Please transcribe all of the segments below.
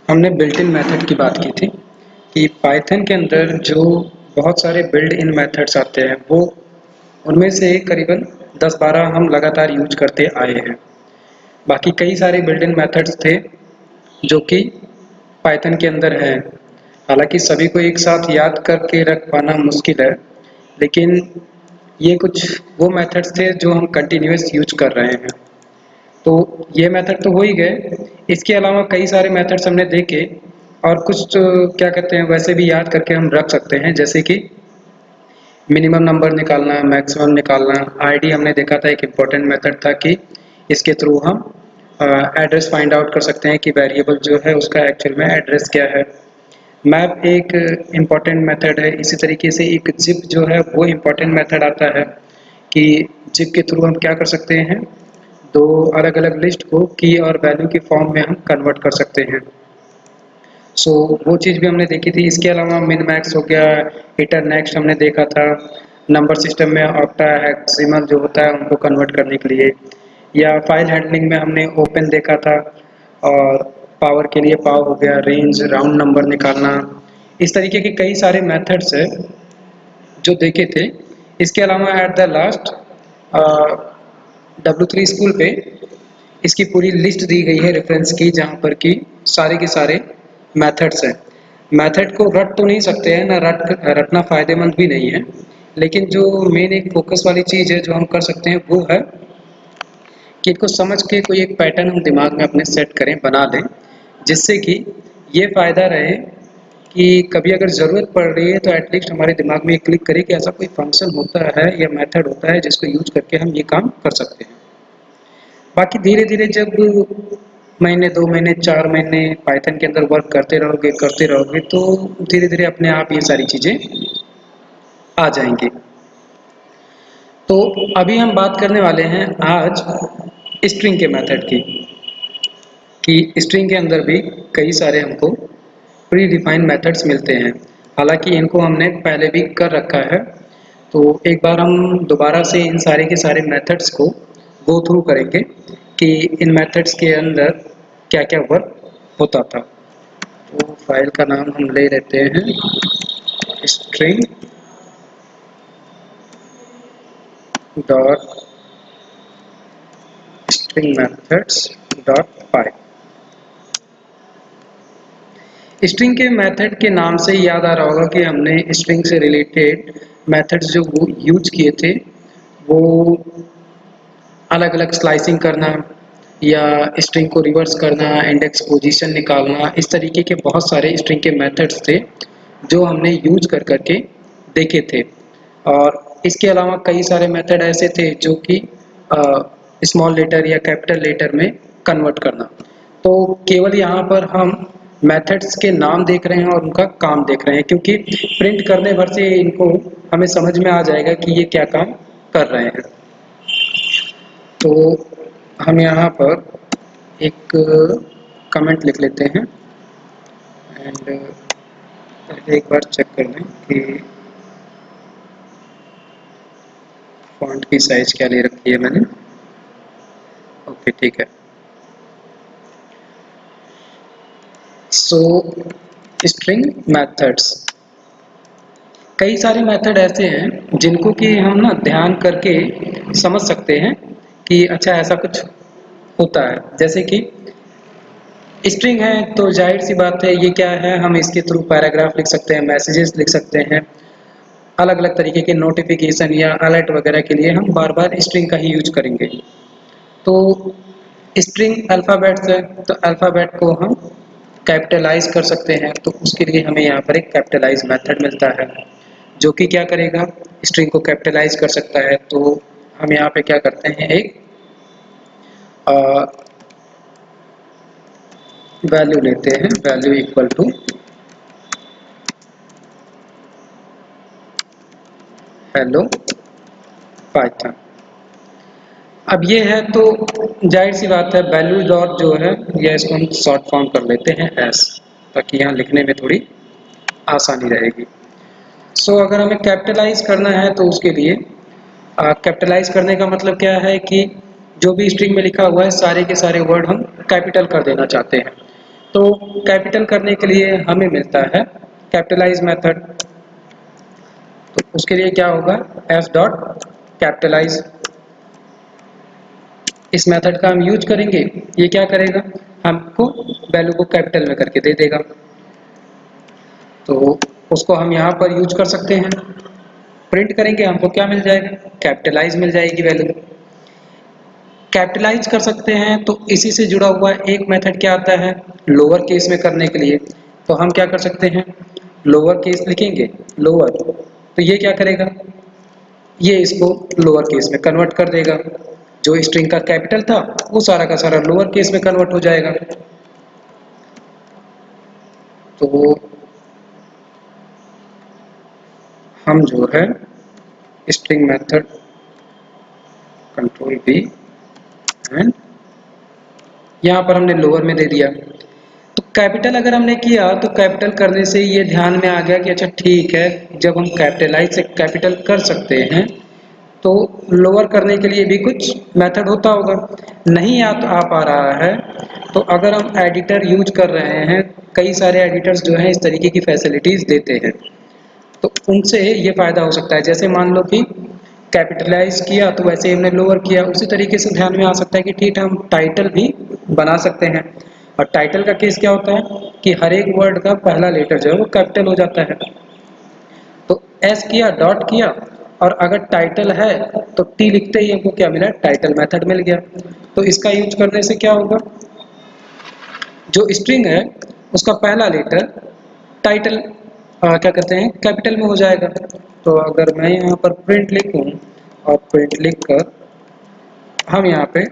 हमने built in method की बात की थी कि पाइथन के अंदर जो बहुत सारे बिल्ट इन मेथड्स आते हैं वो उनमें से करीबन 10-12 हम लगातार यूज करते आए हैं। बाकी कई सारे बिल्ट इन मेथड्स थे जो कि पाइथन के अंदर हैं। हालांकि सभी को एक साथ याद करके रख पाना मुश्किल है, लेकिन ये कुछ वो मेथड्स थे जो हम कंटिन्यूअस यूज कर रहे हैं। तो ये मेथड तो हो ही गए। इसके अलावा कई सारे मेथड्स हमने देखे और कुछ तो क्या कहते हैं वैसे भी याद करके हम रख सकते हैं, जैसे कि मिनिमम नंबर निकालना, मैक्सिमम निकालना। आईडी हमने देखा था एक इम्पॉर्टेंट मेथड था कि इसके थ्रू हम एड्रेस फाइंड आउट कर सकते हैं कि वेरिएबल जो है उसका एक्चुअल में एड्रेस क्या है। मैप एक इम्पॉर्टेंट मेथड है। इसी तरीके से एक जिप जो है वो इम्पॉर्टेंट मेथड आता है कि जिप के थ्रू हम क्या कर सकते हैं, दो अलग अलग लिस्ट को की और वैल्यू की फॉर्म में हम कन्वर्ट कर सकते हैं। सो वो चीज़ भी हमने देखी थी। इसके अलावा मिन मैक्स हो गया, इटर नेक्स्ट हमने देखा था। नंबर सिस्टम में ऑक्टा हेक्साडेसिमल जो होता है उनको कन्वर्ट करने के लिए, या फाइल हैंडलिंग में हमने ओपन देखा था। और पावर के लिए पाव हो गया, रेंज, राउंड नंबर निकालना। इस तरीके के कई सारे मेथड्स है जो देखे थे। इसके अलावा eight the last W3 school पे इसकी पूरी लिस्ट दी गई है रेफरेंस की, जहाँ पर कि सारे के सारे मेथड्स हैं। मेथड को रट तो नहीं सकते हैं ना, रटना फ़ायदेमंद भी नहीं है, लेकिन जो मेन एक फोकस वाली चीज़ है जो हम कर सकते हैं वो है कि इनको समझ के कोई एक पैटर्न हम दिमाग में अपने सेट करें, बना लें, जिससे कि ये फ़ायदा रहे कि कभी अगर ज़रूरत पड़ रही है तो एटलीस्ट हमारे दिमाग में ये क्लिक करे कि ऐसा कोई फंक्शन होता है या मेथड होता है जिसको यूज करके हम ये काम कर सकते हैं। बाकी धीरे धीरे जब महीने, 2 महीने, 4 महीने पाइथन के अंदर वर्क करते रहोगे तो धीरे धीरे अपने आप ये सारी चीज़ें आ जाएंगी। तो अभी हम बात करने वाले हैं आज स्ट्रिंग के मेथड की, कि स्ट्रिंग के अंदर भी कई सारे हमको प्री डिफाइंड मेथड्स मिलते हैं। हालांकि इनको हमने पहले भी कर रखा है, तो एक बार हम दोबारा से इन सारे के सारे मेथड्स को गो थ्रू करेंगे कि इन मेथड्स के अंदर क्या क्या वर्क होता था। तो फाइल का नाम हम ले लेते हैं string dot string methods dot py. String के मेथड के नाम से ही याद आ रहा होगा कि हमने स्ट्रिंग से रिलेटेड मेथड्स जो वो यूज किए थे वो अलग अलग स्लाइसिंग करना या स्ट्रिंग को रिवर्स करना, इंडेक्स पोजीशन निकालना, इस तरीके के बहुत सारे स्ट्रिंग के मेथड्स थे जो हमने यूज कर करके देखे थे। और इसके अलावा कई सारे मेथड ऐसे थे जो कि स्मॉल लेटर या कैपिटल लेटर में कन्वर्ट करना। तो केवल यहाँ पर हम मेथड्स के नाम देख रहे हैं और उनका काम देख रहे हैं, क्योंकि प्रिंट करने भर से इनको हमें समझ में आ जाएगा कि ये क्या काम कर रहे हैं। तो हम यहाँ पर एक कमेंट लिख लेते हैं एंड पहले एक बार चेक कर लें कि फॉन्ट की साइज क्या ले रखी है मैंने। ओके, ठीक है। सो स्ट्रिंग मेथड्स, कई सारे मेथड ऐसे हैं जिनको कि हम ना ध्यान करके समझ सकते हैं कि अच्छा ऐसा कुछ होता है। जैसे कि स्ट्रिंग है तो जाहिर सी बात है ये क्या है, हम इसके थ्रू पैराग्राफ लिख सकते हैं, मैसेजेस लिख सकते हैं, अलग अलग तरीके के नोटिफिकेशन या अलर्ट वगैरह के लिए हम बार बार स्ट्रिंग का ही यूज करेंगे। तो स्ट्रिंग अल्फ़ाबेट्स है तो अल्फ़ाबेट को हम कैपिटलाइज कर सकते हैं, तो उसके लिए हमें यहाँ पर एक कैपिटलाइज मेथड मिलता है जो कि क्या करेगा, स्ट्रिंग को कैपिटलाइज कर सकता है। तो हम यहाँ पे क्या करते हैं, एक वैल्यू लेते हैं, value equal to hello Python. अब ये है तो जाहिर सी बात है वैल्यू डॉट जो है या इसको हम शॉर्ट फॉर्म कर लेते हैं एस, ताकि यहाँ लिखने में थोड़ी आसानी रहेगी। सो अगर हमें कैपिटलाइज करना है तो उसके लिए कैपिटलाइज करने का मतलब क्या है कि जो भी स्ट्रिंग में लिखा हुआ है सारे के सारे वर्ड हम कैपिटल कर देना चाहते हैं। तो कैपिटल करने के लिए हमें मिलता है कैपिटलाइज मेथड। तो उसके लिए क्या होगा, एस डॉट कैपिटलाइज। इस मेथड का हम यूज करेंगे। ये क्या करेगा, हमको वैल्यू को कैपिटल में करके दे देगा। तो उसको हम यहाँ पर यूज कर सकते हैं। प्रिंट करेंगे, हमको क्या मिल जाएगा, कैपिटलाइज मिल जाएगी वैल्यू। कैपिटलाइज कर सकते हैं तो इसी से जुड़ा हुआ एक मेथड क्या आता है, लोअर केस में करने के लिए। तो हम क्या कर सकते हैं, लोअर केस लिखेंगे, लोअर, तो ये क्या करेगा, ये इसको लोअर केस में कन्वर्ट कर देगा। जो स्ट्रिंग का कैपिटल था वो सारा का सारा लोअर केस में कन्वर्ट हो जाएगा। तो हम जो है string method control B and यहाँ पर हमने लोअर में दे दिया। तो कैपिटल अगर हमने किया तो कैपिटल करने से ये ध्यान में आ गया कि अच्छा ठीक है, जब हम कैपिटलाइज से कैपिटल कर सकते हैं तो लोअर करने के लिए भी कुछ मेथड होता होगा। नहीं याद आ पा रहा है तो अगर हम एडिटर यूज कर रहे हैं, कई सारे एडिटर्स जो हैं इस तरीके की फैसिलिटीज़ देते हैं, तो उनसे ये फ़ायदा हो सकता है। जैसे मान लो कि कैपिटलाइज किया तो वैसे ही हमने लोअर किया, उसी तरीके से ध्यान में आ सकता है कि ठीक है हम टाइटल भी बना सकते हैं। और टाइटल का केस क्या होता है कि हर एक वर्ड का पहला लेटर जो है वो कैपिटल हो जाता है। तो एस किया, डॉट किया, और अगर टाइटल है तो टी लिखते ही हमको क्या मिला, टाइटल मेथड मिल गया। तो इसका यूज करने से क्या होगा, जो स्ट्रिंग है उसका पहला लेटर टाइटल क्या कहते हैं कैपिटल में हो जाएगा। तो अगर मैं यहाँ पर प्रिंट लिखूँ और प्रिंट लिख कर हम यहाँ पे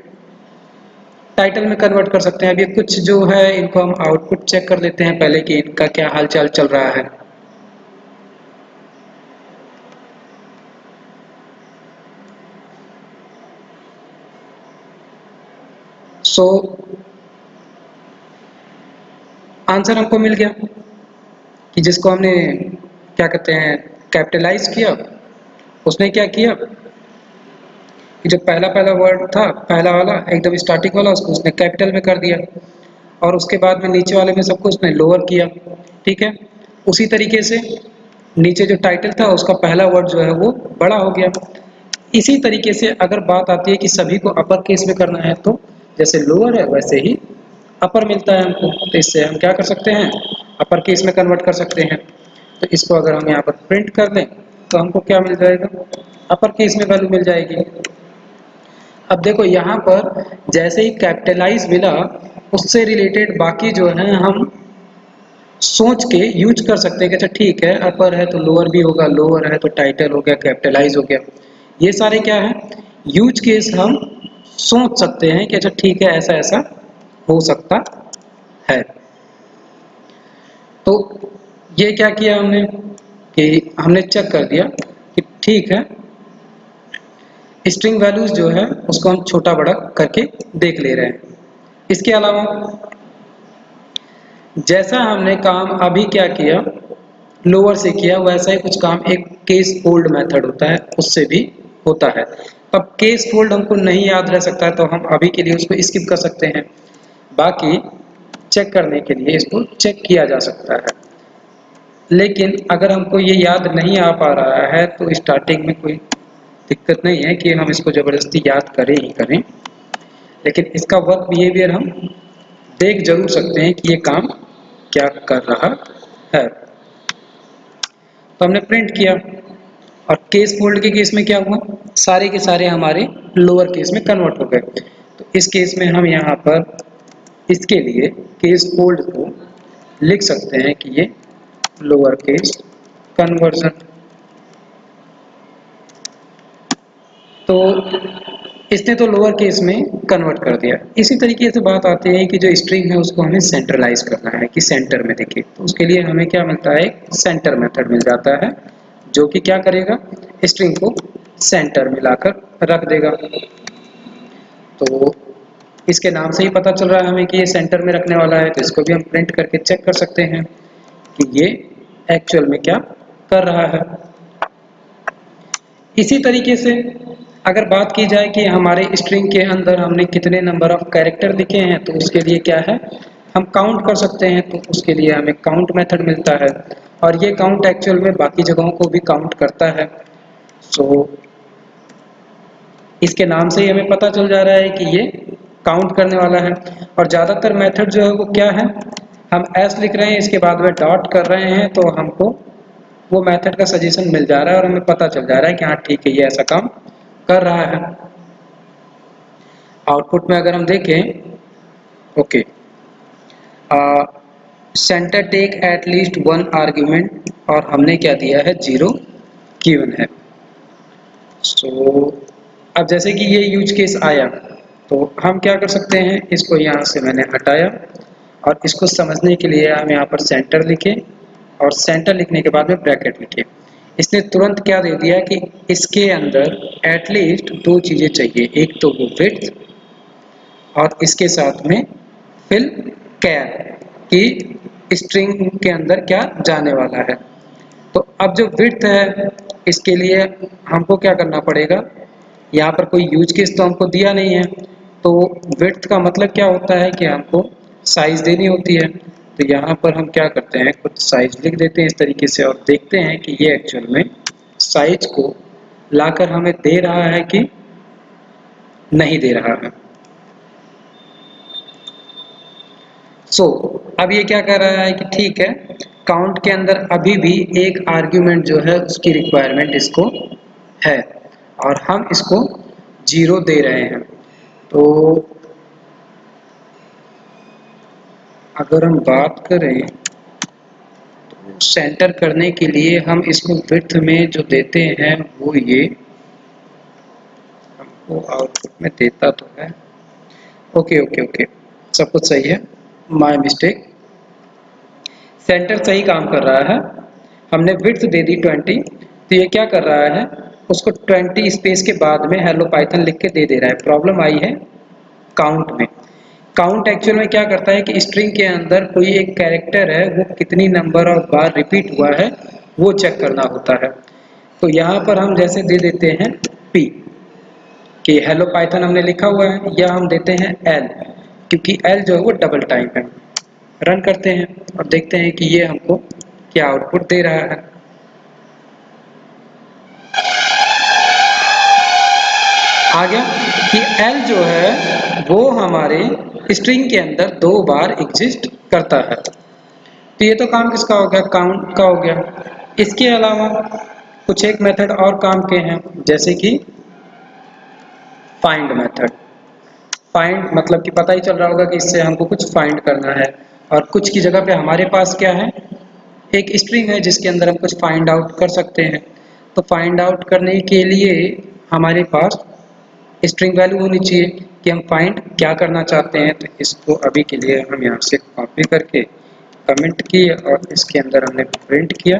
टाइटल में कन्वर्ट कर सकते हैं। अब ये कुछ जो है इनको हम आउटपुट चेक कर लेते हैं पहले कि इनका क्या हालचाल चल रहा है। सो आंसर हमको मिल गया कि जिसको हमने क्या कहते हैं कैपिटलाइज किया, उसने क्या किया कि जो पहला पहला वर्ड था, पहला वाला एकदम स्टार्टिंग वाला, उसको उसने कैपिटल में कर दिया, और उसके बाद में नीचे वाले में सबको उसने लोअर किया। ठीक है, उसी तरीके से नीचे जो टाइटल था उसका पहला वर्ड जो है वो बड़ा हो गया। इसी तरीके से अगर बात आती है कि सभी को अपर केस में करना है तो जैसे लोअर है वैसे ही अपर मिलता है हमको, तो इससे हम क्या कर सकते हैं, अपर केस में कन्वर्ट कर सकते हैं। तो इसको अगर हम यहाँ पर प्रिंट कर दें तो हमको क्या मिल जाएगा, अपर केस में वैल्यू मिल जाएगी। अब देखो यहाँ पर जैसे ही कैपिटलाइज मिला, उससे रिलेटेड बाकी जो है हम सोच के यूज कर सकते हैं कि अच्छा ठीक है, अपर है तो लोअर भी होगा, लोअर है तो टाइटल हो गया, कैपिटलाइज हो गया। ये सारे क्या है, यूज केस हम सोच सकते हैं कि अच्छा ठीक है ऐसा ऐसा हो सकता है। तो ये क्या किया हमने कि हमने चेक कर दिया कि ठीक है, स्ट्रिंग वैल्यूज जो है उसको हम छोटा बड़ा करके देख ले रहे हैं। इसके अलावा जैसा हमने काम अभी क्या किया, लोअर से किया, वैसा ही कुछ काम एक केस होल्ड मेथड होता है उससे भी होता है। अब केस होल्ड हमको नहीं याद रह सकता है तो हम अभी के लिए उसको स्किप कर सकते हैं, बाकी चेक करने के लिए इसको चेक किया जा सकता है। लेकिन अगर हमको ये याद नहीं आ पा रहा है तो स्टार्टिंग में कोई दिक्कत नहीं है कि हम इसको ज़बरदस्ती याद करें ही करें, लेकिन इसका वर्क बिहेवियर हम देख जरूर सकते हैं कि ये काम क्या कर रहा है। तो हमने प्रिंट किया और केस फोल्ड के केस में क्या हुआ, सारे के सारे हमारे लोअर केस में कन्वर्ट हो गए। तो इस केस में हम यहाँ पर इसके लिए केस फोल्ड को लिख सकते हैं कि ये लोअर केस कन्वर्जन। तो इसने तो लोअर केस में कन्वर्ट कर दिया। इसी तरीके से बात आती है कि जो स्ट्रिंग है उसको हमें सेंट्रलाइज करना है कि सेंटर में दिखे, तो उसके लिए हमें क्या मिलता है, एक सेंटर मेथड मिल जाता है जो कि क्या करेगा, स्ट्रिंग को सेंटर में लाकर रख देगा। तो इसके नाम से ही पता चल रहा है हमें कि ये सेंटर में रखने वाला है, तो इसको भी हम प्रिंट करके चेक कर सकते हैं कि ये एक्चुअल में क्या कर रहा है। इसी तरीके से अगर बात की जाए कि हमारे स्ट्रिंग के अंदर हमने कितने नंबर ऑफ कैरेक्टर लिखे हैं, तो उसके लिए क्या है, हम काउंट कर सकते हैं, तो उसके लिए हमें काउंट मेथड मिलता है और ये काउंट एक्चुअल में बाकी जगहों को भी काउंट करता है। सो इसके नाम से ही हमें पता चल जा रहा है कि ये काउंट करने वाला है। और ज़्यादातर मेथड जो है वो क्या है, हम एस लिख रहे हैं, इसके बाद में डॉट कर रहे हैं, तो हमको वो मेथड का सजेशन मिल जा रहा है और हमें पता चल जा रहा है कि हाँ ठीक है, ये ऐसा काम कर रहा है। आउटपुट में अगर हम देखें, okay, centre take at least one argument, और हमने क्या दिया है, 0 गिवन है। सो अब जैसे कि ये यूज केस आया, तो हम क्या कर सकते हैं, इसको यहाँ से मैंने हटाया और इसको समझने के लिए हम यहाँ पर सेंटर लिखे और सेंटर लिखने के बाद में ब्रैकेट लिखे। इसने तुरंत क्या दे दिया कि इसके अंदर एटलीस्ट दो चीज़ें चाहिए, एक तो वो विड्थ और इसके साथ में फिल कैर कि स्ट्रिंग के अंदर क्या जाने वाला है। तो अब जो विड्थ है, इसके लिए हमको क्या करना पड़ेगा, यहाँ पर कोई यूज केस तो हमको दिया नहीं है, तो विड्थ का मतलब क्या होता है कि हमको साइज देनी होती है। तो यहाँ पर हम क्या करते हैं, कुछ साइज लिख देते हैं इस तरीके से और देखते हैं कि ये एक्चुअल में साइज को लाकर हमें दे रहा है कि नहीं दे रहा है। सो अब ये क्या कर रहा है कि ठीक है, काउंट के अंदर अभी भी एक आर्ग्यूमेंट जो है उसकी रिक्वायरमेंट इसको है और हम इसको 0 दे रहे हैं। तो अगर हम बात करें तो सेंटर करने के लिए हम इसको विड्थ में जो देते हैं वो ये हमको आउटपुट में देता तो है। ओके ओके ओके, सब कुछ सही है, माय मिस्टेक। सेंटर सही काम कर रहा है, हमने विड्थ दे दी 20, तो ये क्या कर रहा है, उसको 20 स्पेस के बाद में हेलो पाइथन लिख के दे रहा है। प्रॉब्लम आई है काउंट में। काउंट एक्चुअल में क्या करता है कि स्ट्रिंग के अंदर कोई एक कैरेक्टर है, वो कितनी नंबर और बार रिपीट हुआ है वो चेक करना होता है। तो यहाँ पर हम जैसे दे देते हैं p कि हेलो पाइथन हमने लिखा हुआ है, या हम देते हैं l क्योंकि l जो है वो डबल टाइम है। रन करते हैं और देखते हैं कि ये हमको क्या आउटपुट दे रहा है। आ गया कि L जो है वो हमारे स्ट्रिंग के अंदर 2 बार एग्जिस्ट करता है। तो ये तो काम किसका हो गया, काउंट का हो गया। इसके अलावा कुछ एक मेथड और काम के हैं, जैसे कि फाइंड मेथड। फाइंड मतलब कि पता ही चल रहा होगा कि इससे हमको कुछ फाइंड करना है और कुछ की जगह पे हमारे पास क्या है, एक स्ट्रिंग है जिसके अंदर हम कुछ फाइंड आउट कर सकते हैं। तो फाइंड आउट करने के लिए हमारे पास स्ट्रिंग वैल्यू होनी चाहिए कि हम फाइंड क्या करना चाहते हैं। तो इसको अभी के लिए हम यहाँ से कॉपी करके कमेंट किए और इसके अंदर हमने प्रिंट किया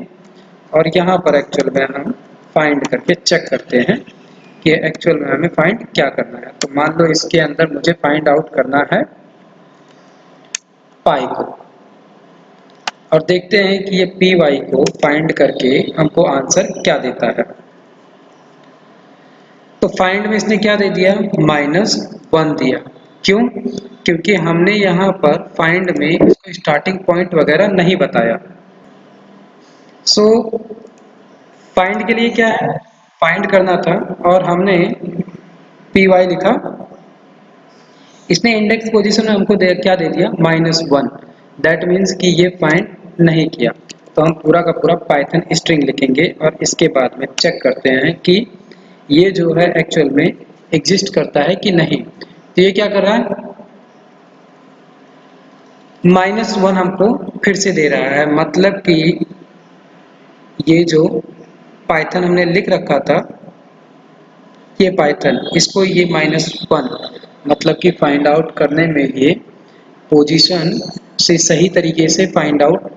और यहाँ पर एक्चुअल में हम फाइंड करके चेक करते हैं कि एक्चुअल में हमें फाइंड क्या करना है। तो मान लो इसके अंदर मुझे फाइंड आउट करना है पाई को, और देखते हैं कि ये पी वाई को फाइंड करके हमको आंसर क्या देता है। तो फाइंड में इसने क्या दे दिया, -1 दिया। क्यों, क्योंकि हमने यहाँ पर फाइंड में इसको स्टार्टिंग पॉइंट वगैरह नहीं बताया। सो फाइंड के लिए क्या है, फाइंड करना था और हमने पी वाई लिखा, इसने इंडेक्स पोजीशन में हमको क्या दे दिया, -1। दैट मीन्स कि ये फाइंड नहीं किया। तो हम पूरा का पूरा पाइथन स्ट्रिंग लिखेंगे और इसके बाद में चेक करते हैं कि ये जो है एक्चुअल में एग्जिस्ट करता है कि नहीं। तो ये क्या कर रहा है, -1 हमको फिर से दे रहा है, मतलब कि ये जो पाइथन हमने लिख रखा था, ये पाइथन इसको ये -1 मतलब कि फाइंड आउट करने में ये पोजीशन से सही तरीके से फाइंड आउट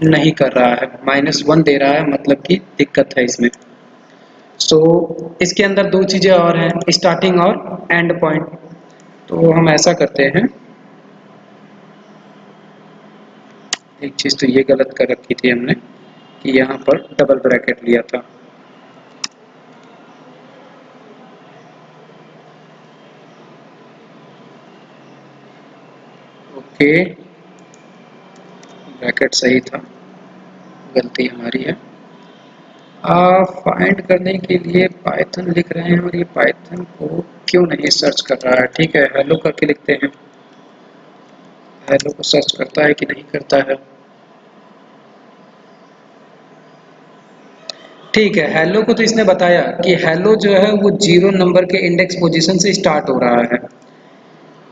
नहीं कर रहा है, -1 दे रहा है, मतलब कि दिक्कत है इसमें। सो इसके अंदर दो चीज़ें और हैं, स्टार्टिंग और एंड पॉइंट। तो हम ऐसा करते हैं, एक चीज़ तो ये गलत कर रखी थी हमने कि यहाँ पर डबल ब्रैकेट लिया था। ओके, ब्रैकेट सही था, गलती हमारी है। फाइंड करने के लिए पाइथन लिख रहे हैं और ये पाइथन को क्यों नहीं सर्च कर रहा है। ठीक है, हेलो करके लिखते हैं, हेलो को सर्च करता है कि नहीं करता है। ठीक है, हेलो को तो इसने बताया कि हेलो जो है वो 0 नंबर के इंडेक्स पोजीशन से स्टार्ट हो रहा है,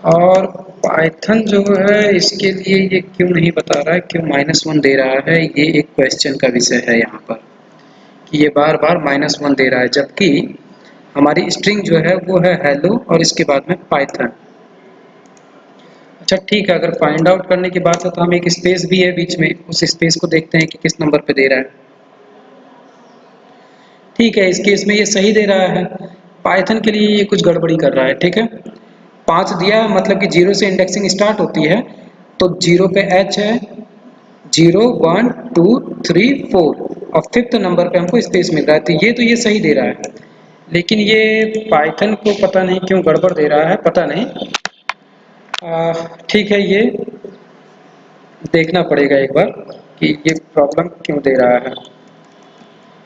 और पाइथन जो है इसके लिए ये क्यों नहीं बता रहा है, क्यों -1 दे रहा है। ये एक क्वेश्चन का विषय है यहाँ पर कि ये बार बार -1 दे रहा है, जबकि हमारी स्ट्रिंग जो है वो है हेलो और इसके बाद में पाइथन। अच्छा ठीक है, अगर फाइंड आउट करने की बात है तो हम एक स्पेस भी है बीच में, उस स्पेस को देखते हैं कि किस नंबर पे दे रहा है। ठीक है, इस केस में ये सही दे रहा है, पाइथन के लिए ये कुछ गड़बड़ी कर रहा है। ठीक है, 5 दिया मतलब कि 0 से इंडेक्सिंग स्टार्ट होती है, तो 0 पे h है, 0 1 2 3 4 और 5th नंबर पे हमको स्पेस मिल रहा है, तो ये सही दे रहा है। लेकिन ये पाइथन को पता नहीं क्यों गड़बड़ दे रहा है, पता नहीं। ठीक है, ये देखना पड़ेगा एक बार कि ये प्रॉब्लम क्यों दे रहा है।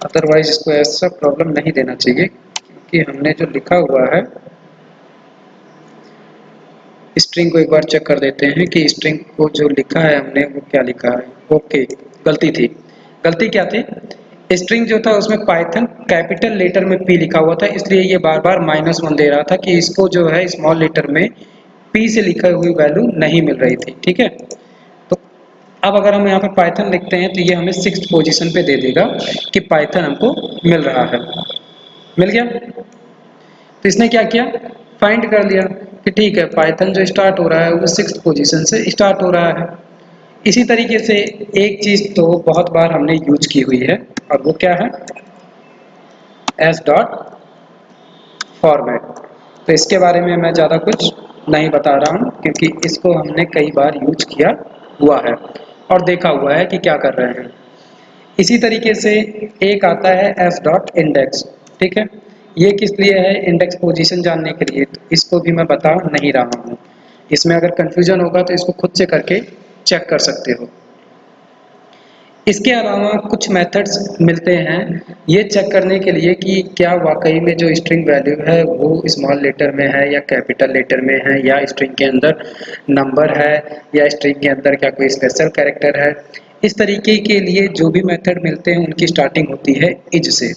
अदरवाइज इसको ऐसा प्रॉब्लम नहीं देना चाहिए, क्योंकि हमने जो लिखा हुआ है, स्ट्रिंग को एक बार चेक कर देते हैं कि स्ट्रिंग को जो लिखा है हमने वो क्या लिखा है। ओके, गलती थी। गलती क्या थी, स्ट्रिंग जो था उसमें पाइथन कैपिटल लेटर में पी लिखा हुआ था, इसलिए ये बार बार -1 दे रहा था कि इसको जो है स्मॉल लेटर में पी से लिखी हुई वैल्यू नहीं मिल रही थी। ठीक है, तो अब अगर हम यहाँ पे पाइथन लिखते हैं तो ये हमें 6th पोजीशन पे दे देगा कि पाइथन हमको मिल रहा है। मिल गया, तो इसने क्या किया, फाइंड कर लिया कि ठीक है पाइथन जो स्टार्ट हो रहा है वो 6th पोजीशन से स्टार्ट हो रहा है। इसी तरीके से एक चीज तो बहुत बार हमने यूज की हुई है, और वो क्या है, एस डॉट फॉर्मेट। तो इसके बारे में मैं ज़्यादा कुछ नहीं बता रहा हूँ, क्योंकि इसको हमने कई बार यूज किया हुआ है और देखा हुआ है कि क्या कर रहे हैं। इसी तरीके से एक आता है एस डॉट इंडेक्स। ठीक है, ये किस लिए है, इंडेक्स पोजीशन जानने के लिए, तो इसको भी मैं बता नहीं रहा हूँ। इसमें अगर कंफ्यूजन होगा तो इसको खुद से करके चेक कर सकते हो। इसके अलावा कुछ मेथड्स मिलते हैं ये चेक करने के लिए कि क्या वाकई में जो स्ट्रिंग वैल्यू है वो स्मॉल लेटर में है या कैपिटल लेटर में है, या स्ट्रिंग के अंदर नंबर है, या स्ट्रिंग के अंदर क्या कोई स्पेशल कैरेक्टर है। इस तरीके के लिए जो भी मेथड मिलते हैं उनकी स्टार्टिंग होती है इज से,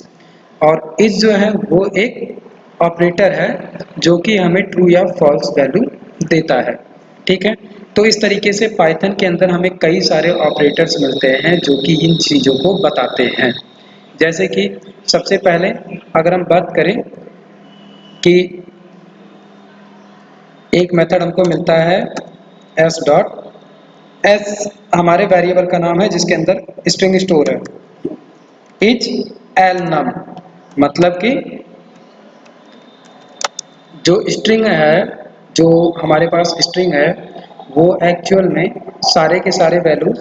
और इज जो है वो एक ऑपरेटर है जो कि हमें ट्रू या फॉल्स वैल्यू देता है। ठीक है, तो इस तरीके से पाइथन के अंदर हमें कई सारे ऑपरेटर्स मिलते हैं जो कि इन चीज़ों को बताते हैं। जैसे कि सबसे पहले अगर हम बात करें कि एक मेथड हमको मिलता है एस डॉट, एस हमारे वेरिएबल का नाम है जिसके अंदर स्ट्रिंग स्टोर है। इज एल नम मतलब कि जो स्ट्रिंग है, जो हमारे पास स्ट्रिंग है वो एक्चुअल में सारे के सारे वैल्यूज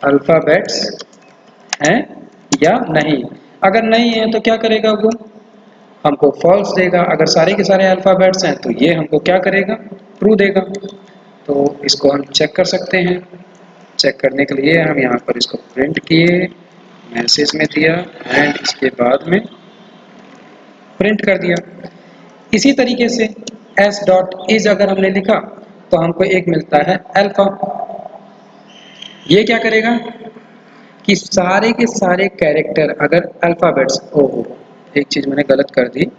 अल्फ़ाबेट्स हैं या नहीं। अगर नहीं है तो क्या करेगा वो, हमको फॉल्स देगा। अगर सारे के सारे अल्फ़ाबेट्स हैं तो ये हमको क्या करेगा, ट्रू देगा। तो इसको हम चेक कर सकते हैं। चेक करने के लिए हम यहाँ पर इसको प्रिंट किए, मैसेज में दिया एंड इसके बाद में प्रिंट कर दिया। इसी तरीके से एस डॉट इज अगर हमने लिखा तो हमको एक मिलता है अल्फा। ये क्या करेगा कि सारे के सारे कैरेक्टर अगर अल्फाबेट्स, ओहो एक चीज मैंने गलत कर दी,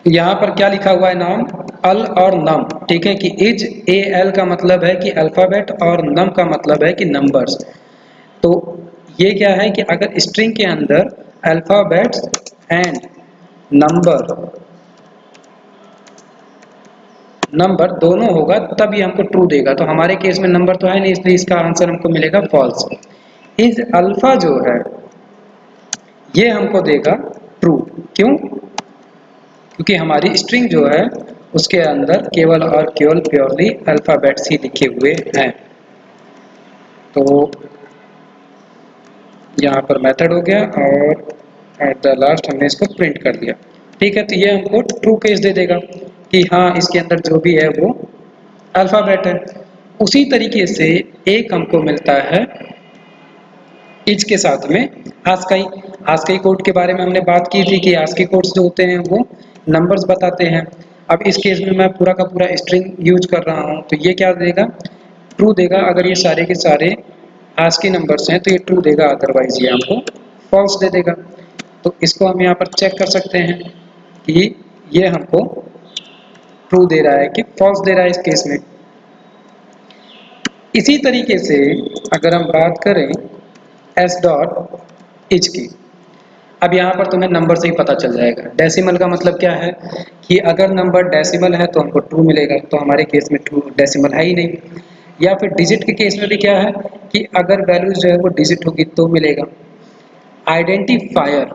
यहाँ पर क्या लिखा हुआ है नाम, अल और नम। ठीक है, कि इज ए एल का मतलब है कि अल्फाबेट और नम का मतलब है कि नंबर्स। तो ये क्या है कि अगर स्ट्रिंग के अंदर अल्फाबेट्स एंड नंबर नंबर दोनों होगा तब ये हमको ट्रू देगा। तो हमारे केस में नंबर तो है नहीं, इसलिए इसका आंसर हमको मिलेगा फॉल्स। इज अल्फा जो है ये हमको देगा ट्रू। क्यों, क्योंकि हमारी स्ट्रिंग जो है उसके अंदर केवल और केवल प्योरली अल्फाबेट्स ही लिखे हुए हैं। तो यहाँ पर मेथड हो गया और एट द लास्ट हमने इसको प्रिंट कर दिया। ठीक है, तो ये हमको ट्रू केस दे देगा कि हाँ इसके अंदर जो भी है वो अल्फ़ाबेट है। उसी तरीके से एक हमको मिलता है इज के साथ में आस्काई। आस्काई कोड के बारे में हमने बात की थी कि आस्की कोड्स जो होते हैं वो नंबर्स बताते हैं। अब इस केस में मैं पूरा का पूरा स्ट्रिंग यूज कर रहा हूँ, तो ये क्या देगा, ट्रू देगा। अगर ये सारे के सारे आस्की नंबर्स हैं तो ये ट्रू देगा, अदरवाइज ये हमको फॉल्स दे देगा। तो इसको हम यहाँ पर चेक कर सकते हैं कि ये हमको ट्रू दे रहा है कि फॉल्स दे रहा है इस केस में। इसी तरीके से अगर हम बात करें एस डॉट इच की, अब यहाँ पर तुम्हें नंबर से ही पता चल जाएगा। डेसिमल का मतलब क्या है कि अगर नंबर डेसिमल है तो हमको ट्रू मिलेगा, तो हमारे केस में ट्रू डेसिमल है ही नहीं। या फिर डिजिट के केस में भी क्या है कि अगर वैल्यूज जो है वो डिजिट होगी तो मिलेगा। आइडेंटिफायर,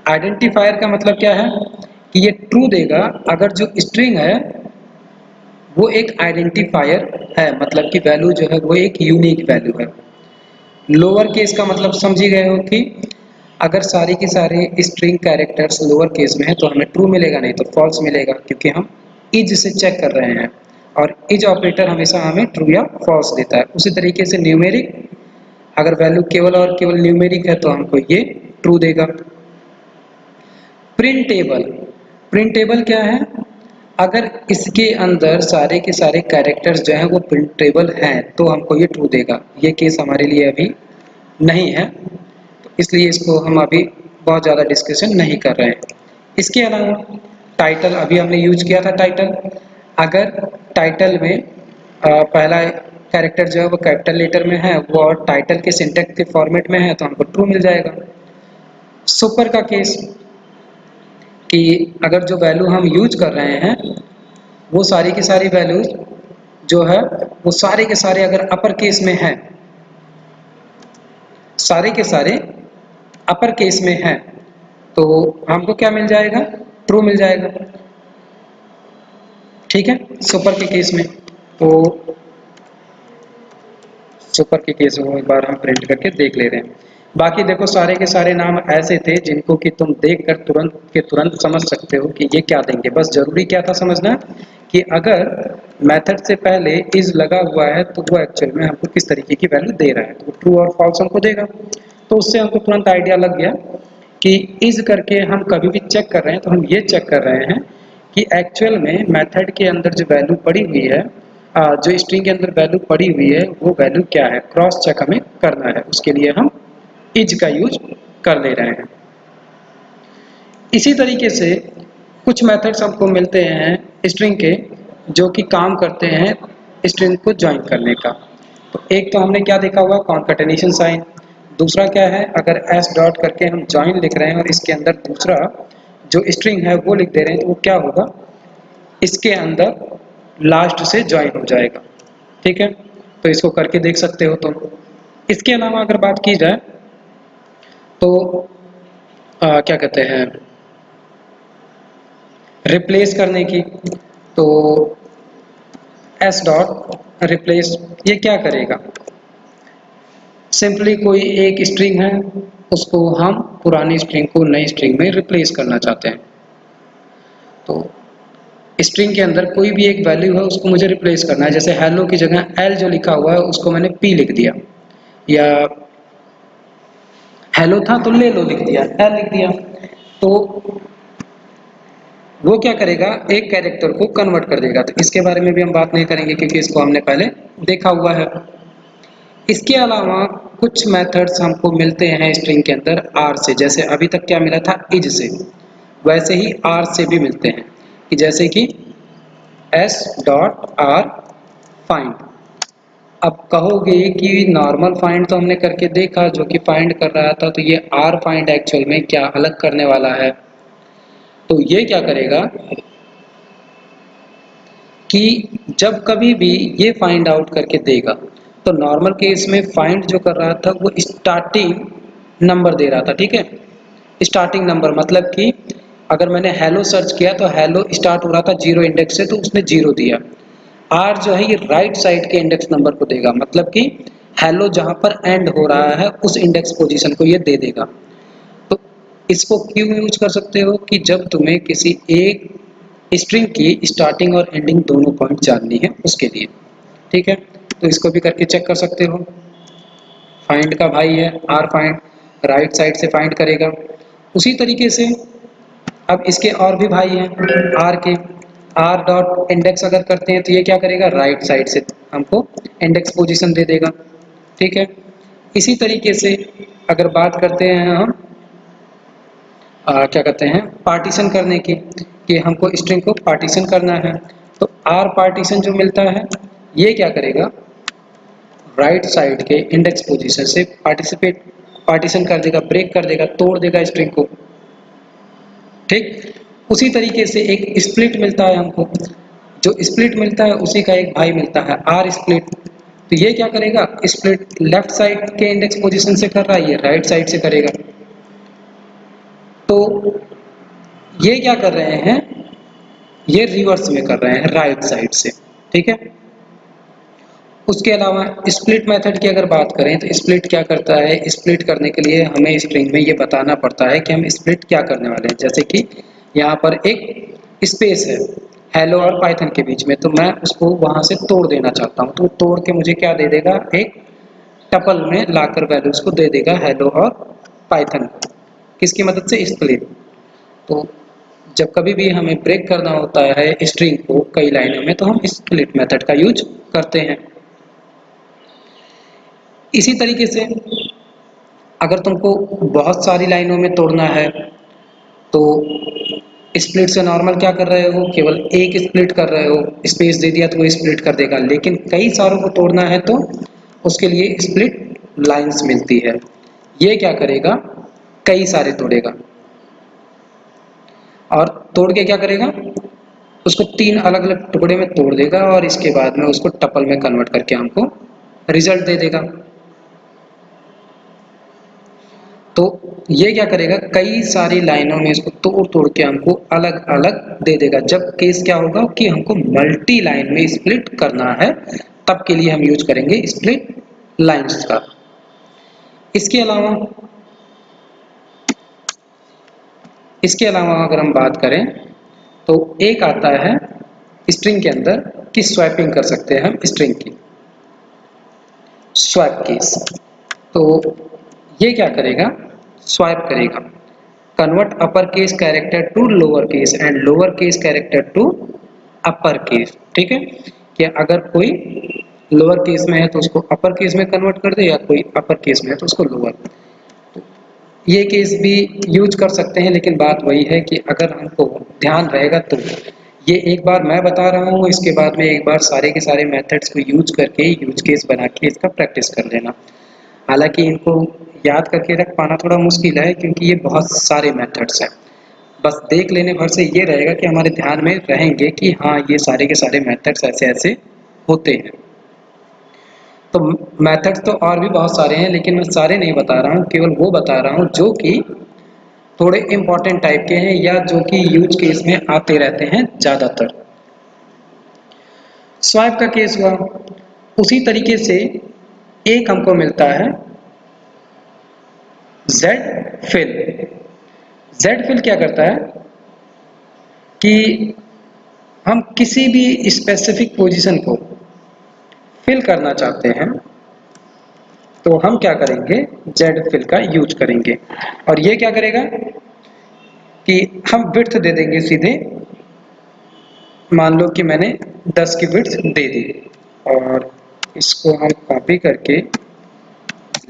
आइडेंटिफायर का मतलब क्या है कि ये ट्रू देगा अगर जो स्ट्रिंग है वो एक आइडेंटिफायर है, मतलब कि वैल्यू जो है वो एक यूनिक वैल्यू है। लोअर केस का मतलब समझ ही गए हो कि अगर सारी की सारी स्ट्रिंग कैरेक्टर्स लोअर केस में है तो हमें ट्रू मिलेगा, नहीं तो फॉल्स मिलेगा, क्योंकि हम इज से चेक कर रहे हैं और इज ऑपरेटर हमेशा हमें ट्रू या फॉल्स देता है। उसी तरीके से न्यूमेरिक, अगर वैल्यू केवल और केवल न्यूमेरिक है तो हमको ये ट्रू देगा। प्रिंटेबल, प्रिंटेबल क्या है, अगर इसके अंदर सारे के सारे कैरेक्टर्स जो हैं वो प्रिंटेबल हैं तो हमको ये ट्रू देगा। ये केस हमारे लिए अभी नहीं है, तो इसलिए इसको हम अभी बहुत ज़्यादा डिस्कशन नहीं कर रहे हैं। इसके अलावा टाइटल, अभी हमने यूज किया था टाइटल। अगर टाइटल में पहला कैरेक्टर जो है वो कैपिटल लेटर में है वो और टाइटल के सिंटेक्स के फॉर्मेट में है तो हमको ट्रू मिल जाएगा। सुपर का केस कि अगर जो वैल्यू हम यूज कर रहे हैं वो सारी की सारी वैल्यूज जो है वो सारे के सारे अगर अपर केस में है, सारे के सारे अपर केस में है तो हमको क्या मिल जाएगा, ट्रू मिल जाएगा। ठीक है, सुपर के केस में, तो सुपर के केस में एक बार हम प्रिंट करके देख ले रहे हैं। बाकी देखो सारे के सारे नाम ऐसे थे जिनको कि तुम देख कर तुरंत के तुरंत समझ सकते हो कि ये क्या देंगे। बस जरूरी क्या था समझना कि अगर मेथड से पहले इज लगा हुआ है तो वो एक्चुअल में हमको किस तरीके की वैल्यू दे रहा है, तो ट्रू और फॉल्स हमको देगा। तो उससे हमको तुरंत आइडिया लग गया कि इज करके हम कभी भी चेक कर रहे हैं तो हम ये चेक कर रहे हैं कि एक्चुअल में मेथड के अंदर जो वैल्यू पड़ी हुई है, जो स्ट्रिंग के अंदर वैल्यू पड़ी हुई है वो वैल्यू क्या है, क्रॉस चेक हमें करना है। उसके लिए हम इज का यूज कर ले रहे हैं। इसी तरीके से कुछ मेथड्स हमको मिलते हैं स्ट्रिंग के जो कि काम करते हैं स्ट्रिंग को ज्वाइन करने का। तो एक तो हमने क्या देखा हुआ, कॉन्कैटिनेशन साइन। दूसरा क्या है, अगर एस डॉट करके हम ज्वाइन लिख रहे हैं और इसके अंदर दूसरा जो स्ट्रिंग है वो लिख दे रहे हैं तो वो क्या होगा, इसके अंदर लास्ट से ज्वाइन हो जाएगा। ठीक है, तो इसको करके देख सकते हो तुम। इसके अलावा अगर बात की जाए तो क्या कहते हैं, रिप्लेस करने की, तो एस डॉट रिप्लेस ये क्या करेगा, सिंपली कोई एक स्ट्रिंग है उसको हम पुरानी स्ट्रिंग को नई स्ट्रिंग में रिप्लेस करना चाहते हैं। तो स्ट्रिंग के अंदर कोई भी एक वैल्यू है उसको मुझे रिप्लेस करना है। जैसे हेलो की जगह एल जो लिखा हुआ है उसको मैंने पी लिख दिया, या हेलो था तो ले लो लिख दिया, एल लिख दिया। तो वो क्या करेगा, एक कैरेक्टर को कन्वर्ट कर देगा। तो इसके बारे में भी हम बात नहीं करेंगे क्योंकि इसको हमने पहले देखा हुआ है। इसके अलावा कुछ मेथड्स हमको मिलते हैं स्ट्रिंग के अंदर आर से, जैसे अभी तक क्या मिला था इज से, वैसे ही आर से भी मिलते हैं कि जैसे कि एस डॉट आर फाइंड। अब कहोगे कि नॉर्मल फाइंड तो हमने करके देखा जो कि फाइंड कर रहा था, तो ये आर फाइंड एक्चुअल में क्या अलग करने वाला है। तो ये क्या करेगा कि जब कभी भी ये फाइंड आउट करके देगा तो नॉर्मल केस में फाइंड जो कर रहा था वो स्टार्टिंग नंबर दे रहा था। ठीक है, स्टार्टिंग नंबर मतलब कि अगर मैंने हेलो सर्च किया तो हेलो स्टार्ट हो रहा था जीरो इंडेक्स से, तो उसने जीरो दिया। आर जो है ये राइट साइड के इंडेक्स नंबर को देगा, मतलब कि हेलो जहां पर एंड हो रहा है उस इंडेक्स पोजीशन को ये दे देगा। तो इसको क्यों यूज कर सकते हो कि जब तुम्हें किसी एक स्ट्रिंग की स्टार्टिंग और एंडिंग दोनों पॉइंट जाननी है उसके लिए। ठीक है, तो इसको भी करके चेक कर सकते हो। फाइंड का भाई है आर फाइंड, राइट साइड से फाइंड करेगा। उसी तरीके से अब इसके और भी भाई हैं आर के, आर डॉट इंडेक्स अगर करते हैं तो ये क्या करेगा, राइट साइड से हमको इंडेक्स पोजीशन दे देगा। ठीक है, इसी तरीके से अगर बात करते हैं हम क्या कहते हैं पार्टीशन करने की, कि हमको स्ट्रिंग को पार्टीशन करना है, तो आर पार्टीशन जो मिलता है ये क्या करेगा, राइट साइड के इंडेक्स पोजीशन से पार्टीशन कर देगा, ब्रेक कर देगा, तोड़ देगा स्ट्रिंग को। ठीक, उसी तरीके से एक स्प्लिट मिलता है हमको, जो स्प्लिट मिलता है उसी का एक भाई मिलता है आर स्प्लिट। तो ये क्या करेगा, स्प्लिट लेफ्ट साइड के इंडेक्स पोजीशन से कर रहा है, ये राइट साइड से करेगा। तो ये क्या कर रहे हैं, ये रिवर्स में कर रहे हैं राइट साइड से। ठीक है, उसके अलावा स्प्लिट मेथड की अगर बात करें तो स्प्लिट क्या करता है, स्प्लिट करने के लिए हमें स्ट्रिंग में ये बताना पड़ता है कि हम स्प्लिट क्या करने वाले हैं। जैसे कि यहाँ पर एक स्पेस है हेलो और पाइथन के बीच में, तो मैं उसको वहाँ से तोड़ देना चाहता हूँ, तो तोड़ के मुझे क्या दे देगा, एक टपल में लाकर वैल्यूज को दे देगा हेलो और पाइथन को, किसकी मदद से, स्प्लिट। तो जब कभी भी हमें ब्रेक करना होता है स्ट्रिंग को कई लाइनों में, तो हम स्प्लिट मेथड का यूज करते हैं। इसी तरीके से अगर तुमको बहुत सारी लाइनों में तोड़ना है तो स्प्लिट से नॉर्मल क्या कर रहे हो, केवल एक स्प्लिट कर रहे हो, स्पेस दे दिया तो वो स्प्लिट कर देगा। लेकिन कई सारों को तोड़ना है तो उसके लिए स्प्लिट लाइंस मिलती है, ये क्या करेगा, कई सारे तोड़ेगा और तोड़ के क्या करेगा, उसको तीन अलग अलग टुकड़े में तोड़ देगा और इसके बाद में उसको टपल में कन्वर्ट करके हमको रिजल्ट दे देगा। तो ये क्या करेगा, कई सारी लाइनों में इसको तोड़ तोड़ के हमको अलग अलग दे देगा। जब केस क्या होगा कि हमको मल्टी लाइन में स्प्लिट करना है, तब के लिए हम यूज करेंगे स्प्लिट लाइंस का। इसके अलावा अगर हम बात करें तो एक आता है स्ट्रिंग के अंदर कि स्वैपिंग कर सकते हैं हम स्ट्रिंग की, स्वैप केस। तो ये क्या करेगा, स्वैप करेगा, convert upper case character to lower case and lower case character to upper case. ठीक है, कि अगर कोई लोअर केस में है तो उसको अपर केस में कन्वर्ट कर दे, या कोई अपर केस में है तो उसको लोअर। ये केस भी यूज कर सकते हैं, लेकिन बात वही है कि अगर हमको ध्यान रहेगा तो ये एक बार मैं बता रहा हूँ, इसके बाद में एक बार सारे के सारे मेथड्स को यूज करके यूज केस बना के इसका प्रैक्टिस कर लेना। हालांकि इनको याद करके रख पाना थोड़ा मुश्किल है क्योंकि ये बहुत सारे मेथड्स हैं। बस देख लेने भर से ये रहेगा कि हमारे ध्यान में रहेंगे कि हाँ ये सारे के सारे मेथड्स ऐसे ऐसे होते हैं। तो मेथड्स तो और भी बहुत सारे हैं, लेकिन मैं सारे नहीं बता रहा हूँ, केवल वो बता रहा हूँ जो कि थोड़े इम्पोर्टेंट टाइप के हैं या जो कि यूज केस में आते रहते हैं ज़्यादातर। स्वाइप का केस हुआ, उसी तरीके से एक हमको मिलता है जेड फिल। जेड फिल क्या करता है कि हम किसी भी स्पेसिफिक पोजीशन को फिल करना चाहते हैं तो हम क्या करेंगे, जेड फिल का यूज करेंगे। और ये क्या करेगा कि हम विड्थ दे देंगे सीधे, मान लो कि मैंने 10 की विड्थ दे दी और इसको हम कॉपी करके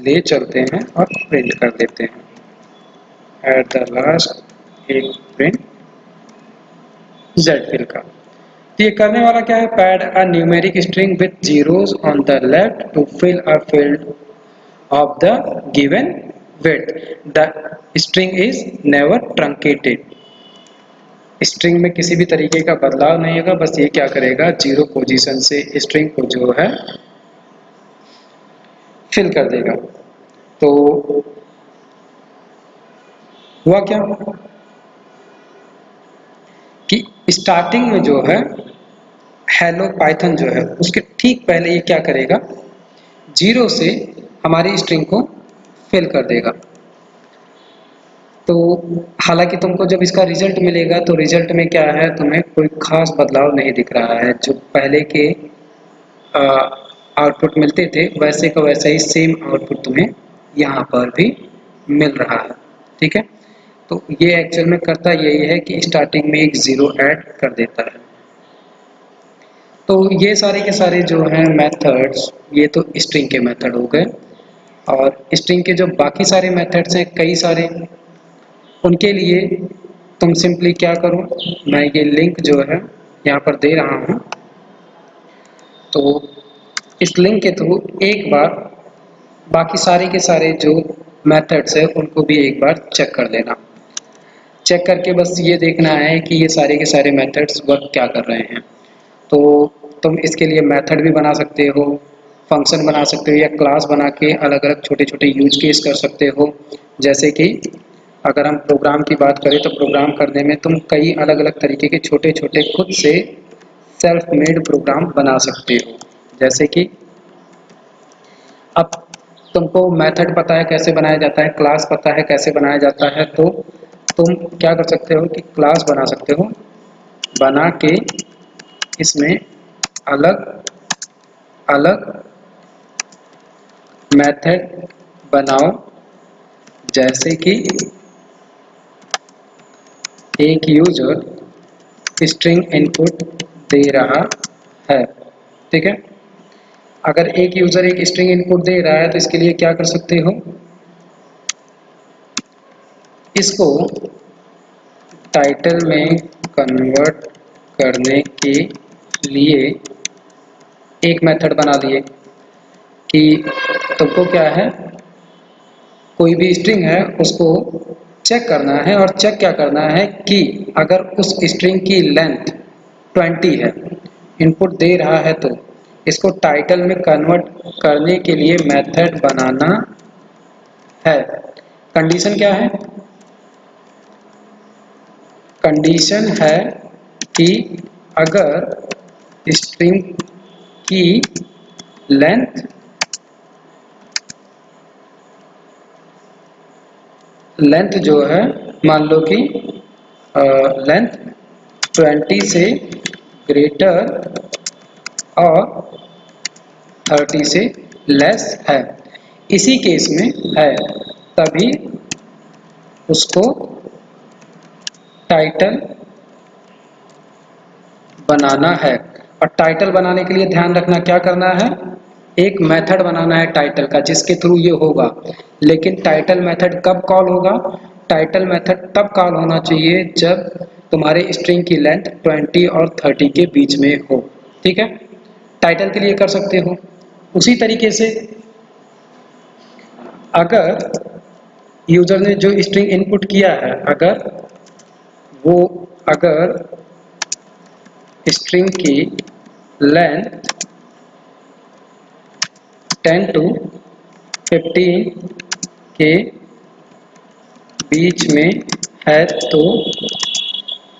ले चलते हैं और प्रिंट कर देते हैं एट द लास्ट एक प्रिंट जेड फिल का। तो ये करने वाला क्या है, pad a numeric string with zeros on the left to fill a field of the given width. The string is never truncated. String में किसी भी तरीके का बदलाव नहीं होगा, बस ये क्या करेगा, जीरो पोजीशन से स्ट्रिंग को जो है फिल कर देगा। तो हुआ क्या कि स्टार्टिंग में जो है हेलो पाइथन जो है उसके ठीक पहले ये क्या करेगा, जीरो से हमारी स्ट्रिंग को फिल कर देगा। तो हालांकि तुमको जब इसका रिजल्ट मिलेगा तो रिजल्ट में क्या है, तुम्हें कोई खास बदलाव नहीं दिख रहा है। जो पहले के आउटपुट मिलते थे वैसे का वैसा ही सेम आउटपुट तुम्हें यहाँ पर भी मिल रहा है। ठीक है, तो ये एक्चुअल में करता यही है कि स्टार्टिंग में एक ज़ीरो ऐड कर देता है। तो ये सारे के सारे जो हैं मेथड्स, ये तो स्ट्रिंग के मेथड हो गए। और स्ट्रिंग के जो बाकी सारे मेथड्स हैं कई सारे, उनके लिए तुम सिंपली क्या करो, मैं ये लिंक जो है यहाँ पर दे रहा हूँ, तो इस लिंक के थ्रू एक बार बाकी सारे के सारे जो मेथड्स है उनको भी एक बार चेक कर लेना। चेक करके बस ये देखना है कि ये सारे के सारे मेथड्स वर्क क्या कर रहे हैं। तो तुम इसके लिए मेथड भी बना सकते हो, फंक्शन बना सकते हो, या क्लास बना के अलग अलग छोटे छोटे यूज केस कर सकते हो। जैसे कि अगर हम प्रोग्राम की बात करें तो प्रोग्राम करने में तुम कई अलग अलग तरीके के छोटे छोटे खुद से सेल्फ मेड प्रोग्राम बना सकते हो। जैसे कि अब तुमको मेथड पता है कैसे बनाया जाता है, क्लास पता है कैसे बनाया जाता है, तो तुम क्या कर सकते हो कि क्लास बना सकते हो, बना के इसमें अलग अलग मेथड बनाओ। जैसे कि एक यूजर स्ट्रिंग इनपुट दे रहा है, ठीक है। अगर एक यूजर एक स्ट्रिंग इनपुट दे रहा है तो इसके लिए क्या कर सकते हो, इसको टाइटल में कन्वर्ट करने के लिए एक मेथड बना लिए कि तुमको क्या है, कोई भी स्ट्रिंग है उसको चेक करना है, और चेक क्या करना है कि अगर उस स्ट्रिंग की लेंथ 20 है, इनपुट दे रहा है, तो इसको टाइटल में कन्वर्ट करने के लिए मेथड बनाना है। कंडीशन क्या है, कंडीशन है कि अगर स्ट्रिंग की लेंथ जो है, मान लो कि लेंथ 20 से ग्रेटर और 30 से लेस है, इसी केस में है, तभी उसको टाइटल बनाना है। और टाइटल बनाने के लिए ध्यान रखना क्या करना है, एक मेथड बनाना है टाइटल का जिसके थ्रू ये होगा। लेकिन टाइटल मेथड कब कॉल होगा, टाइटल मेथड तब कॉल होना चाहिए जब तुम्हारे स्ट्रिंग की लेंथ 20 और 30 के बीच में हो। ठीक है, टाइटल के लिए कर सकते हो। उसी तरीके से अगर यूजर ने जो स्ट्रिंग इनपुट किया है, अगर स्ट्रिंग की लेंथ 10 to 15 के बीच में है, तो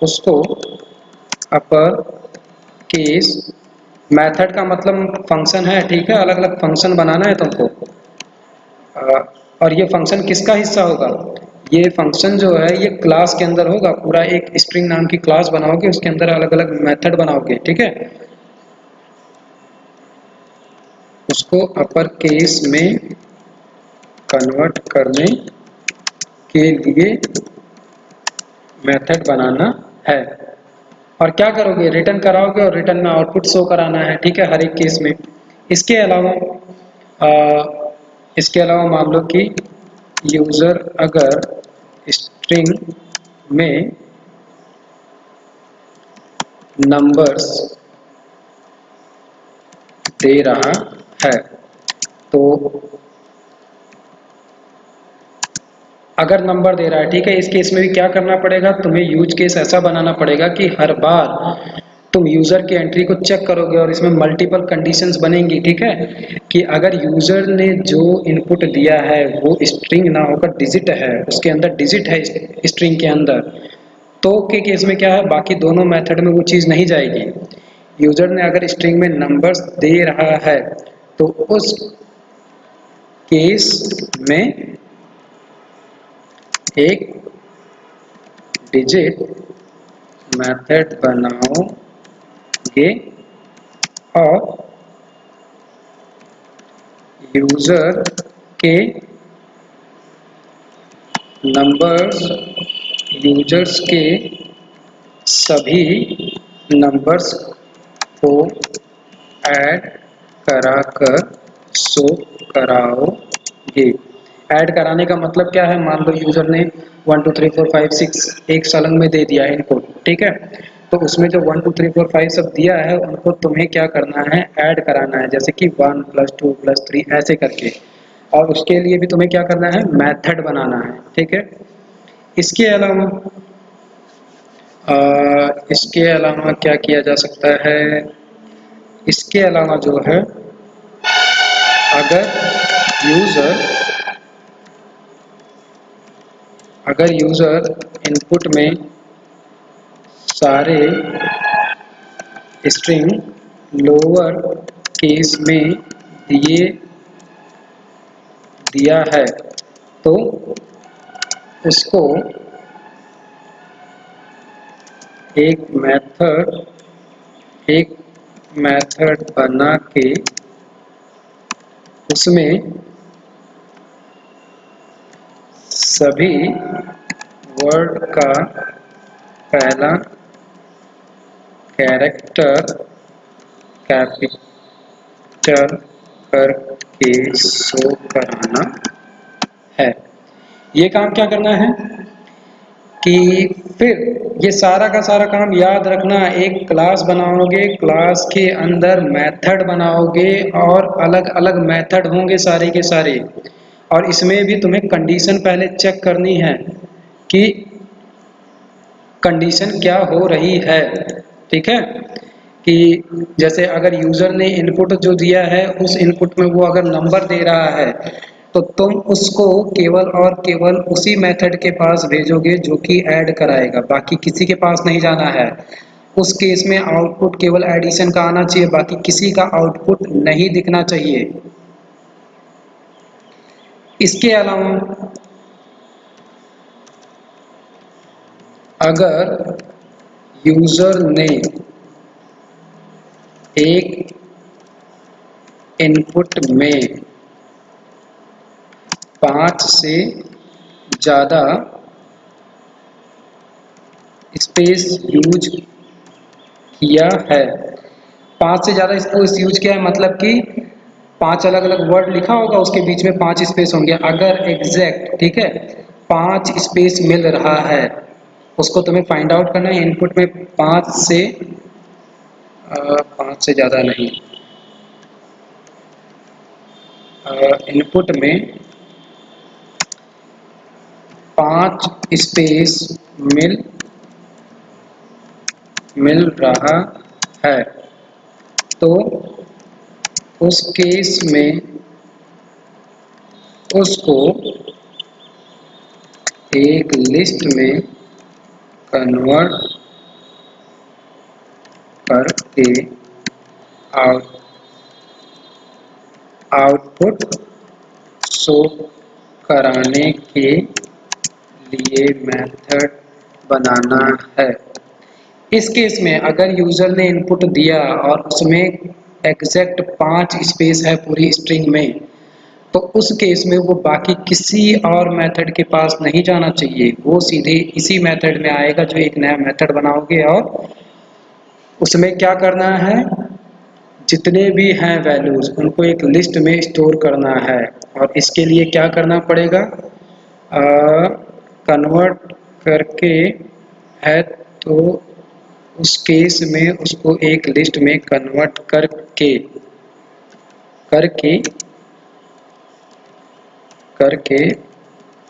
उसको अपर केस, मेथड का मतलब फंक्शन है, ठीक है, अलग अलग फंक्शन बनाना है तुमको। और ये फंक्शन किसका हिस्सा होगा, ये फंक्शन जो है ये क्लास के अंदर होगा। पूरा एक स्ट्रिंग नाम की क्लास बनाओगे, उसके अंदर अलग अलग मेथड बनाओगे, ठीक है। उसको अपर केस में कन्वर्ट करने के लिए मेथड बनाना है। और क्या करोगे, रिटर्न कराओगे और रिटर्न में आउटपुट शो कराना है, ठीक है, हर एक केस में। इसके अलावा मान लो कि यूजर अगर स्ट्रिंग में नंबर्स दे रहा है, तो अगर नंबर दे रहा है, ठीक है, इस केस में भी क्या करना पड़ेगा, तुम्हें यूज केस ऐसा बनाना पड़ेगा कि हर बार तुम यूजर की एंट्री को चेक करोगे और इसमें मल्टीपल कंडीशंस बनेंगी, ठीक है, कि अगर यूजर ने जो इनपुट दिया है वो स्ट्रिंग ना होकर डिजिट है, उसके अंदर डिजिट है स्ट्रिंग के अंदर, तो के केस में क्या है, बाकी दोनों मेथड में वो चीज़ नहीं जाएगी। यूजर ने अगर स्ट्रिंग में नंबर्स दे रहा है तो उस केस में एक डिजिट मेथड बनाओगे और यूजर के नंबर्स यूजर्स के सभी नंबर्स को ऐड कराकर शो कराओगे। ऐड कराने का मतलब क्या है? मान लो यूजर ने 1 2 3 4 5 6 एक सलंग में दे दिया है इनपुट, ठीक है। तो उसमें जो 1 2 3 4 5 सब दिया है उनको तुम्हें क्या करना है? ऐड कराना है, जैसे कि 1 + 2 + 3 ऐसे करके। और उसके लिए भी तुम्हें क्या करना है? मेथड बनाना है, ठीक है। इसके अलावा क्या किया जा सकता है? इसके अलावा जो है, अगर यूजर इनपुट में सारे स्ट्रिंग लोअर केस में दिया है तो उसको एक मेथड बना के उसमें सभी वर्ड का पहला कैरेक्टर कैपिटल करके शो कराना है। ये काम क्या करना है कि फिर ये सारा का सारा काम याद रखना, एक क्लास बनाओगे, क्लास के अंदर मेथड बनाओगे और अलग अलग मेथड होंगे सारे के सारे। और इसमें भी तुम्हें कंडीशन पहले चेक करनी है कि कंडीशन क्या हो रही है, ठीक है। कि जैसे अगर यूजर ने इनपुट जो दिया है उस इनपुट में वो अगर नंबर दे रहा है तो तुम उसको केवल और केवल उसी मेथड के पास भेजोगे जो कि ऐड कराएगा, बाकी किसी के पास नहीं जाना है। उस केस में आउटपुट केवल एडिशन का आना चाहिए, बाकी किसी का आउटपुट नहीं दिखना चाहिए। इसके अलावा अगर यूजर ने एक इनपुट में 5 से ज़्यादा स्पेस यूज किया है, 5 से ज़्यादा स्पेस यूज किया है मतलब कि 5 अलग अलग वर्ड लिखा होगा, उसके बीच में 5 स्पेस होंगे। अगर एग्जैक्ट, ठीक है, 5 स्पेस मिल रहा है, उसको तुम्हें फाइंड आउट करना है। इनपुट में 5 से ज़्यादा नहीं, इनपुट में 5 स्पेस मिल रहा है तो उस केस में उसको एक लिस्ट में कन्वर्ट करके आउटपुट शो कराने के लिए मेथड बनाना है। इस केस में अगर यूजर ने इनपुट दिया और उसमें एग्जैक्ट 5 स्पेस है पूरी स्ट्रिंग में, तो उस केस में वो बाकी किसी और मेथड के पास नहीं जाना चाहिए, वो सीधे इसी मेथड में आएगा जो एक नया मेथड बनाओगे। और उसमें क्या करना है? जितने भी हैं वैल्यूज उनको एक लिस्ट में स्टोर करना है। और इसके लिए क्या करना पड़ेगा? कन्वर्ट करके है तो उस केस में उसको एक लिस्ट में कन्वर्ट करके करके करके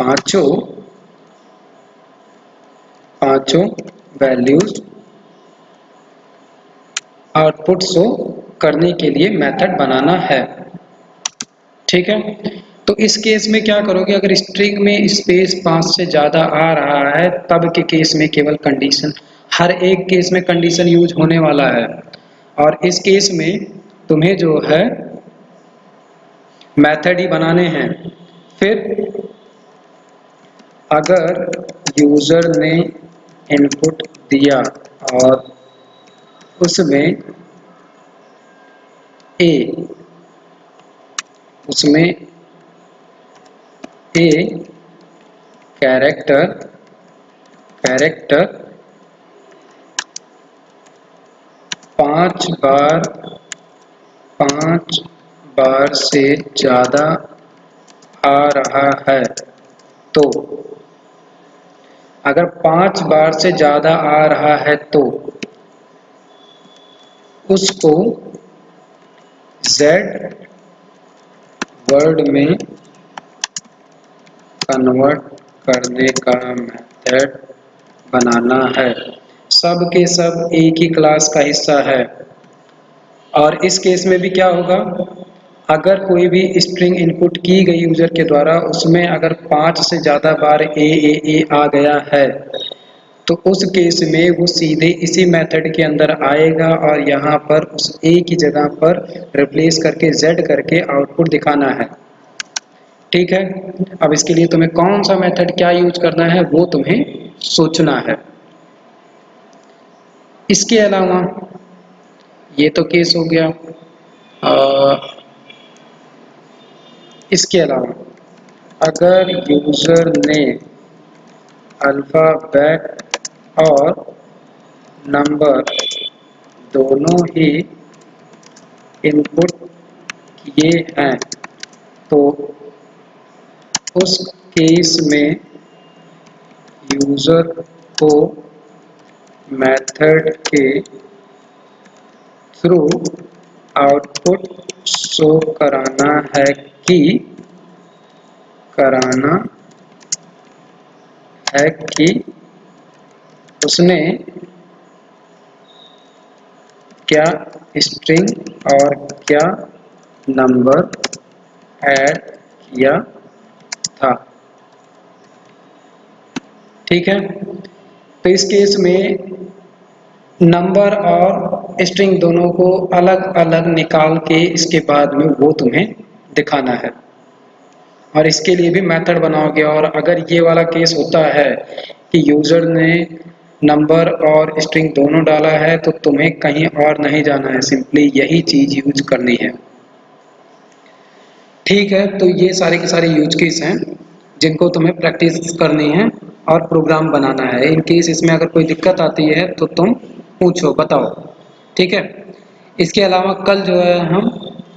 पांचों पांचों वैल्यूज आउटपुट शो करने के लिए मेथड बनाना है, ठीक है। तो इस केस में क्या करोगे? अगर स्ट्रिंग में स्पेस 5 से ज़्यादा आ रहा है तब के केस में केवल कंडीशन, हर एक केस में कंडीशन यूज होने वाला है। और इस केस में तुम्हें जो है मेथड ही बनाने हैं। फिर अगर यूजर ने इनपुट दिया और उसमें ए कैरेक्टर कैरेक्टर 5 बार से ज़्यादा आ रहा है, तो अगर 5 बार से ज़्यादा आ रहा है तो उसको Z वर्ड में कन्वर्ट करने का मेथड बनाना है। सब के सब एक ही क्लास का हिस्सा है और इस केस में भी क्या होगा, अगर कोई भी स्ट्रिंग इनपुट की गई यूजर के द्वारा उसमें अगर 5 से ज़्यादा बार ए आ गया है तो उस केस में वो सीधे इसी मेथड के अंदर आएगा और यहाँ पर उस ए की जगह पर रिप्लेस करके जेड करके आउटपुट दिखाना है। ठीक है, अब इसके लिए तुम्हें कौन सा मेथड क्या यूज करना है वो तुम्हें सोचना है। इसके अलावा ये तो केस हो गया। इसके अलावा अगर यूजर ने अल्फ़ाबेट और नंबर दोनों ही इनपुट किए हैं तो उस केस में यूजर को मेथड के थ्रू आउटपुट शो कराना है कि उसने क्या स्ट्रिंग और क्या नंबर ऐड किया था। ठीक है, तो इस केस में नंबर और स्ट्रिंग दोनों को अलग अलग निकाल के इसके बाद में वो तुम्हें दिखाना है और इसके लिए भी मेथड बनाओगे। और अगर ये वाला केस होता है कि यूजर ने नंबर और स्ट्रिंग दोनों डाला है तो तुम्हें कहीं और नहीं जाना है, सिंपली यही चीज यूज करनी है। ठीक है, तो ये सारे के सारे यूज केस हैं जिनको तुम्हें प्रैक्टिस करनी है और प्रोग्राम बनाना है। इन केस इसमें अगर कोई दिक्कत आती है तो तुम पूछो, बताओ। ठीक है, इसके अलावा कल जो है हम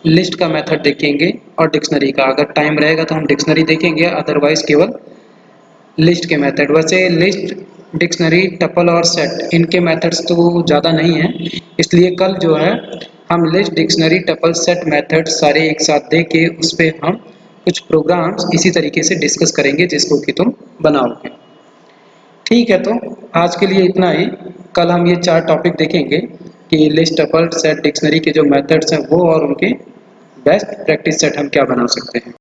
लिस्ट का मेथड देखेंगे और डिक्शनरी का। अगर टाइम रहेगा तो हम डिक्शनरी देखेंगे, अदरवाइज केवल लिस्ट के मेथड। वैसे लिस्ट, डिक्शनरी, टपल और सेट इनके मेथड्स तो ज़्यादा नहीं हैं, इसलिए कल जो है हम list, dictionary, tuple, set method सारे एक साथ दे के उस पर हम कुछ प्रोग्राम्स इसी तरीके से डिस्कस करेंगे जिसको कि तुम बनाओगे। ठीक है, तो आज के लिए इतना ही। कल हम ये 4 टॉपिक देखेंगे कि लिस्ट, टपल, सेट, डिक्शनरी के जो मेथड्स हैं वो और उनके बेस्ट प्रैक्टिस सेट हम क्या बना सकते हैं।